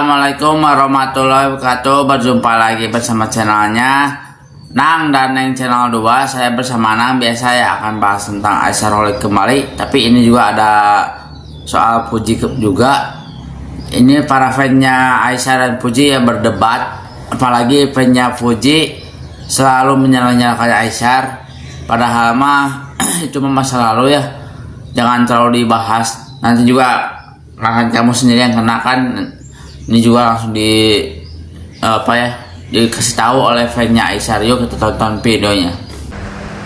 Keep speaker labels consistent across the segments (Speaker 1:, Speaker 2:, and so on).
Speaker 1: Assalamualaikum warahmatullahi wabarakatuh. Berjumpa lagi bersama channelnya Nang dan Neng channel 2. Saya bersama Nang biasa ya akan bahas tentang Aisyah Rolik kembali. Tapi ini juga ada soal Puji juga. Ini para fansnya Aisyah dan Puji yang berdebat. Apalagi fansnya Puji selalu menyalahkan Aisyah. Padahal mah itu masa lalu ya. Jangan terlalu dibahas. Nanti juga akan kamu sendiri yang kena kan. Ini juga langsung dikasih tahu oleh fansnya Aisyah. Yuk kita tonton videonya.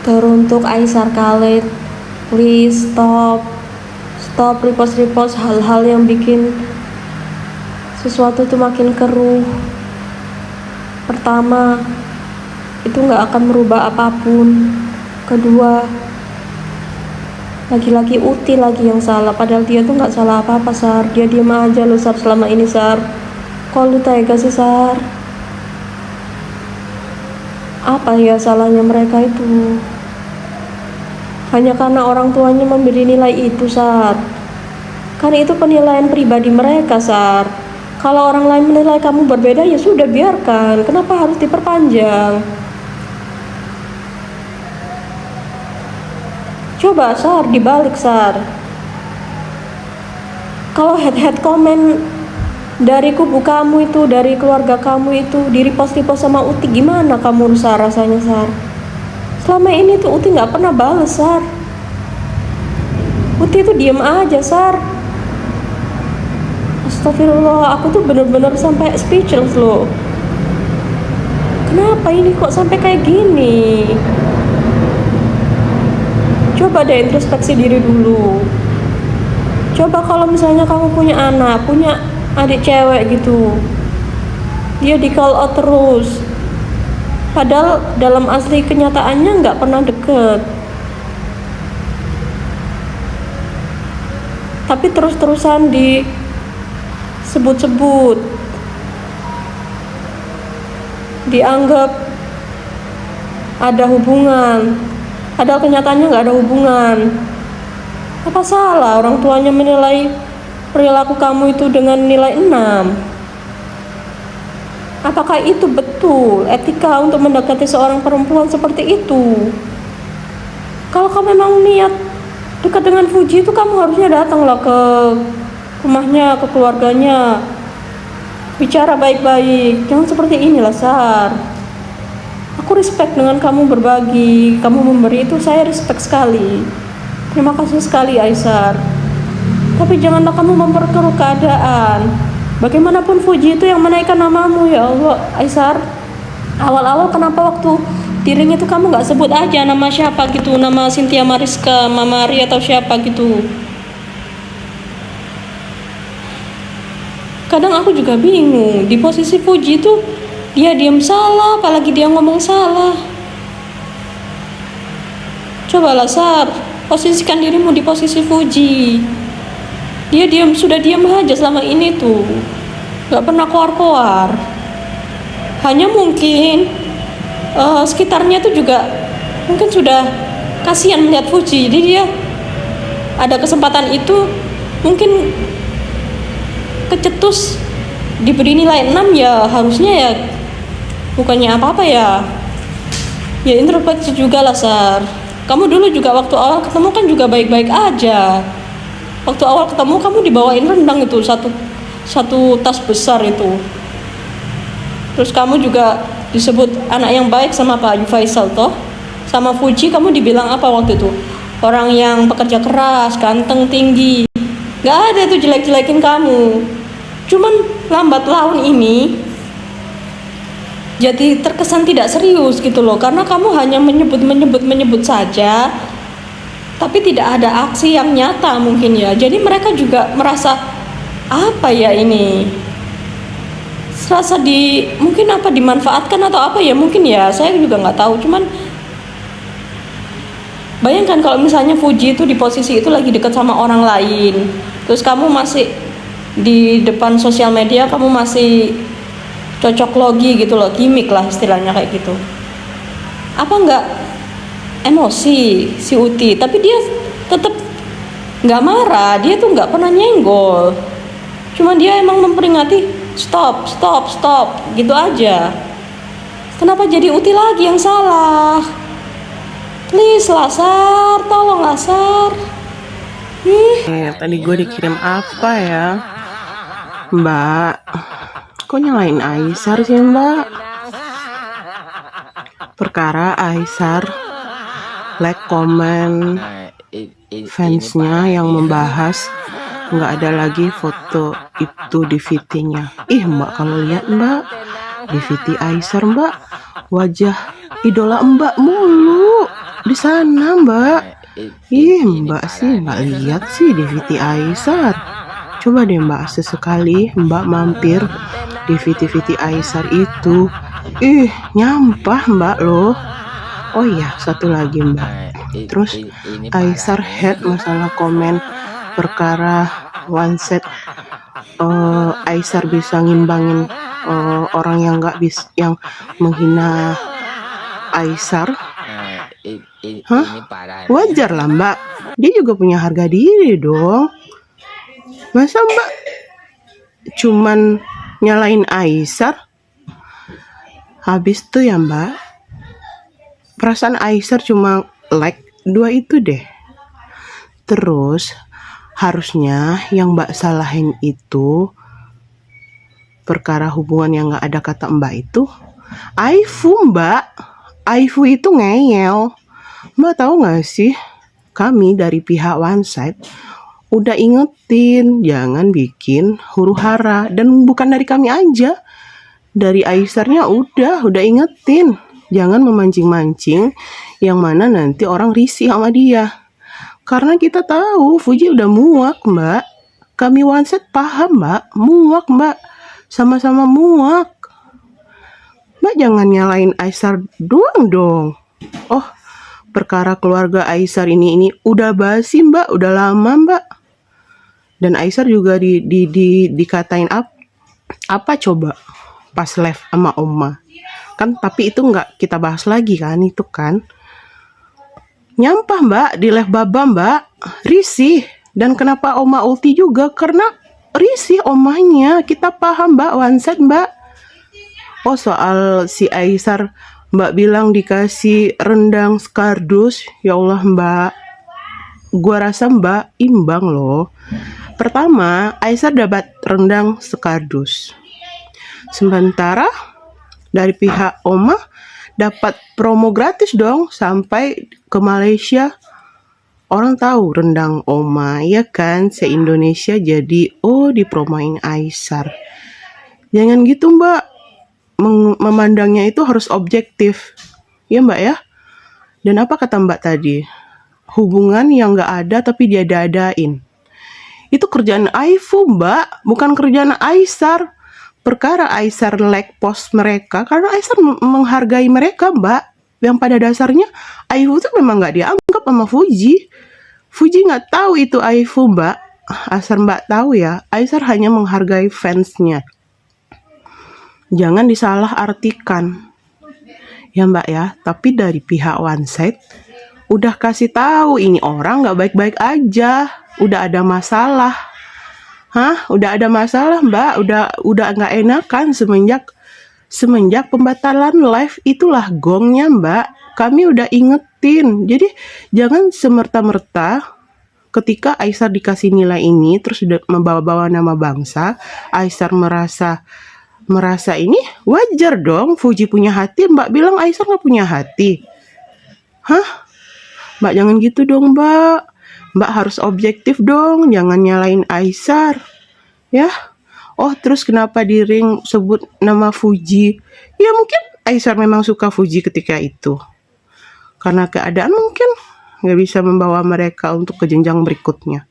Speaker 2: Teruntuk Aisyah Khalid, please stop repost hal-hal yang bikin sesuatu tuh makin keruh. Pertama, itu nggak akan merubah apapun. Kedua, lagi-lagi Uti lagi yang salah, padahal dia tuh nggak salah apa-apa, Sar. Dia diem aja lo, Sar, selama ini, Sar. Kok lu tega sih, Sar? Apa ya salahnya mereka itu? Hanya karena orang tuanya memberi nilai itu, Sar. Kan itu penilaian pribadi mereka, Sar. Kalau orang lain menilai kamu berbeda, ya sudah, biarkan. Kenapa harus diperpanjang? Coba, Sar, dibalik, Sar. Kalau head komen dari kubu kamu itu, dari keluarga kamu itu, di repost sama Uti, gimana kamu, Sar, rasanya, Sar? Selama ini tuh Uti nggak pernah bales, Sar. Uti itu diem aja, Sar. Astagfirullah, aku tuh bener-bener sampai speechless loh. Kenapa ini kok sampai kayak gini? Coba deh introspeksi diri dulu. Coba kalau misalnya kamu punya anak, punya adik cewek gitu, dia di call out terus, padahal dalam asli kenyataannya nggak pernah deket, tapi terus-terusan disebut-sebut, dianggap ada hubungan, padahal kenyataannya nggak ada hubungan. Apa salah orang tuanya menilai perilaku kamu itu dengan nilai 6? Apakah itu betul etika untuk mendekati seorang perempuan seperti itu? Kalau kamu memang niat dekat dengan Puji itu, kamu harusnya datanglah ke rumahnya, ke keluarganya, bicara baik-baik. Jangan seperti inilah, Sar. Aku respect dengan kamu berbagi, kamu memberi, itu saya respect sekali. Terima kasih sekali, Aisyah. Tapi janganlah kamu memperkeruh keadaan. Bagaimanapun Puji itu yang menaikkan namamu, ya Allah, Aisyah. Awal-awal kenapa waktu di ring itu kamu nggak sebut aja nama siapa gitu, nama Cynthia Mariska, Mama Ri atau siapa gitu? Kadang aku juga bingung, di posisi Puji itu dia diam salah, apalagi dia ngomong salah. Cobalah, Sar, posisikan dirimu di posisi Puji. Dia sudah diam aja selama ini tuh, nggak pernah keluar. Hanya mungkin sekitarnya tuh juga mungkin sudah kasihan melihat Puji, jadi dia ada kesempatan itu mungkin kecetus diberi nilai 6, ya harusnya ya bukannya apa-apa ya introspeksi juga lah, Sar. Kamu dulu juga waktu awal ketemu kan juga baik-baik aja. Waktu awal ketemu kamu dibawain rendang itu satu tas besar itu. Terus kamu juga disebut anak yang baik sama Pak Faisal toh. Sama Puji kamu dibilang apa waktu itu? Orang yang pekerja keras, ganteng, tinggi. Gak ada tuh jelek-jelekin kamu. Cuman lambat laun ini jadi terkesan tidak serius gitu loh, karena kamu hanya menyebut saja, tapi tidak ada aksi yang nyata mungkin ya. Jadi mereka juga merasa apa ya ini, serasa mungkin apa dimanfaatkan atau apa ya mungkin ya, saya juga nggak tahu. Cuman bayangkan kalau misalnya Puji itu di posisi itu lagi dekat sama orang lain, terus kamu masih di depan sosial media, kamu masih cocok logi gitu loh, gimmick lah istilahnya kayak gitu. Apa nggak emosi si Uti? Tapi dia tetap nggak marah, dia tuh nggak pernah nyenggol. Cuma dia emang memperingati Stop, stop, stop. Gitu aja. Kenapa jadi Uti lagi yang salah? Please lah, Sar. Tolong lah, Sar.
Speaker 3: Tadi gue dikirim apa ya? Mbak, kok nyalain Aisar sih Mbak? Perkara Aisar like komen fansnya yang membahas nggak ada lagi foto itu di VT-nya. Ih Mbak, kalau lihat Mbak di VT Aisar Mbak, wajah idola Mbak mulu di sana Mbak. Ih Mbak sih nggak lihat sih di VT Aisar. Coba deh Mbak sesekali Mbak mampir di VT Aisar itu. Ih nyampah Mbak loh. Oh iya satu lagi Mbak. Terus Aisar head masalah komen perkara one set. Aisar bisa ngimbangin orang yang nggak bisa, yang menghina Aisar. Hah? Wajar lah Mbak. Dia juga punya harga diri dong. Masa Mbak cuman nyalain Aisar? Habis tuh ya Mbak, perasaan Aisar cuma like 2 itu deh. Terus harusnya yang Mbak salahin itu perkara hubungan yang gak ada kata Mbak itu Aifu Mbak. Aifu itu ngeyel. Mbak tahu gak sih, kami dari pihak One Side udah ingetin jangan bikin huru hara, dan bukan dari kami aja, dari Aisarnya udah ingetin jangan memancing-mancing yang mana nanti orang risih sama dia. Karena kita tahu Fuji udah muak Mbak. Kami One Side paham Mbak, muak Mbak, sama-sama muak. Mbak jangan nyalain Aisar doang dong. Oh, perkara keluarga Aisar ini udah basi Mbak, udah lama Mbak. Dan Aisar juga dikatain apa coba pas live sama Oma. Kan tapi itu nggak kita bahas lagi kan, itu kan. Nyampah Mbak di live Baba Mbak, risih. Dan kenapa Oma ulti juga? Karena risih omanya. Kita paham Mbak, One Side Mbak. Oh soal si Aisar Mbak bilang dikasih rendang skardus, ya Allah Mbak, gua rasa Mbak imbang loh. Pertama, Aisar dapat rendang skardus, sementara dari pihak Oma dapat promo gratis dong sampai ke Malaysia. Orang tahu rendang Oma ya kan, se-Indonesia jadi dipromoin Aisar. Jangan gitu Mbak, memandangnya itu harus objektif ya Mbak ya. Dan apa kata Mbak tadi, hubungan yang gak ada tapi dia dadain, itu kerjaan Aifu Mbak, bukan kerjaan Aisar. Perkara Aisar like post mereka karena Aisar menghargai mereka Mbak, yang pada dasarnya Aifu tuh memang gak dianggap sama Fuji. Fuji gak tahu itu Aifu Mbak, asal Mbak tahu ya, Aisar hanya menghargai fansnya. Jangan disalah artikan ya Mbak ya. Tapi dari pihak One Side udah kasih tahu ini orang nggak baik-baik aja, udah ada masalah. Udah ada masalah Mbak, udah nggak enakan semenjak pembatalan live, itulah gongnya Mbak. Kami udah ingetin. Jadi jangan semerta-merta ketika Aisar dikasih nilai ini terus udah membawa-bawa nama bangsa, Aisar merasa ini wajar dong. Fuji punya hati, Mbak bilang Aisar nggak punya hati. Mbak jangan gitu dong Mbak. Mbak harus objektif dong, jangan nyalain Aisar ya. Oh terus kenapa di ring sebut nama Fuji? Ya mungkin Aisar memang suka Fuji ketika itu, karena keadaan mungkin nggak bisa membawa mereka untuk ke jenjang berikutnya.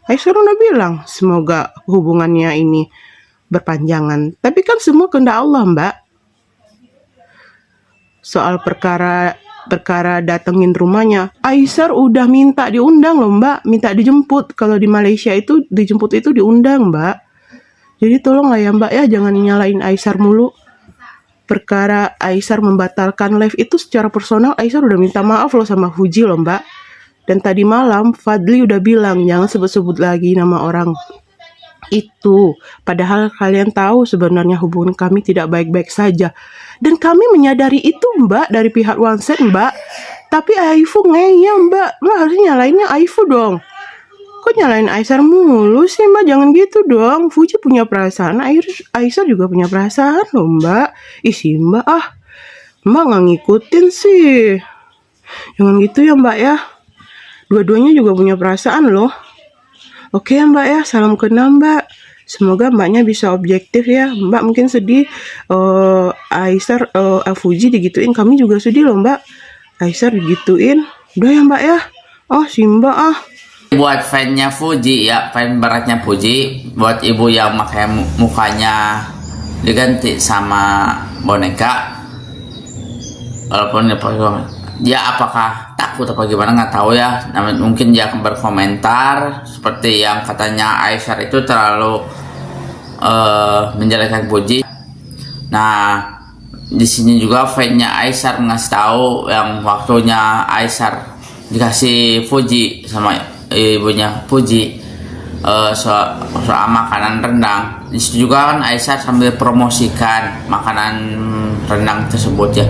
Speaker 3: Aisar udah bilang semoga hubungannya ini berpanjangan, tapi kan semua kehendak Allah Mbak. Soal perkara datengin rumahnya, Aisar udah minta diundang loh Mbak, minta dijemput. Kalau di Malaysia itu dijemput itu diundang Mbak. Jadi tolonglah ya Mbak ya, jangan nyalain Aisar mulu. Perkara Aisar membatalkan live itu secara personal, Aisar udah minta maaf loh sama Fuji loh Mbak. Dan tadi malam Fadli udah bilang jangan sebut-sebut lagi nama orang Itu, padahal kalian tahu sebenarnya hubungan kami tidak baik-baik saja. Dan kami menyadari itu, Mbak, dari pihak Wangset, Mbak. Tapi Aifu ngeyel, Mbak. Mbak harusnya nyalainnya Aifu dong. Kok nyalain Aisyah mulu sih, Mbak? Jangan gitu dong. Fuji punya perasaan, Aisyah juga punya perasaan loh, Mbak. Ih, sih, Mbak, Mbak nggak ngikutin sih. Jangan gitu ya, Mbak ya. Dua-duanya juga punya perasaan loh. Oke ya, Mbak ya, salam kenal, Mbak. Semoga Mbaknya bisa objektif ya. Mbak mungkin sedih, Aisyah, Fuji digituin. Kami juga sedih loh, Mbak. Aisyah digituin. Udah ya, Mbak ya. Oh, si Mbak
Speaker 1: Buat fansnya Fuji ya, fan beratnya Fuji, buat ibu yang pakai mukanya diganti sama boneka, walaupun dia apakah takut apa gimana nggak tahu ya. Namun mungkin dia akan berkomentar seperti yang katanya Aisyah itu terlalu menjelekkan Fuji. Nah, di sini juga fansnya Aisyah ngasih tahu yang waktunya Aisyah dikasih Fuji sama ibunya Fuji soal makanan rendang. Di situ juga kan Aisyah sambil promosikan makanan rendang tersebut ya.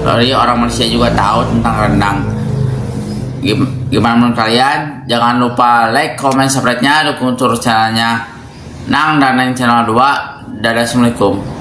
Speaker 1: Jadi orang Malaysia juga tahu tentang rendang. Gimana menurut kalian? Jangan lupa like, comment, subscribe-nya, dukung terus channelnya Nang dan Neng Channel 2. Dadah, assalamualaikum.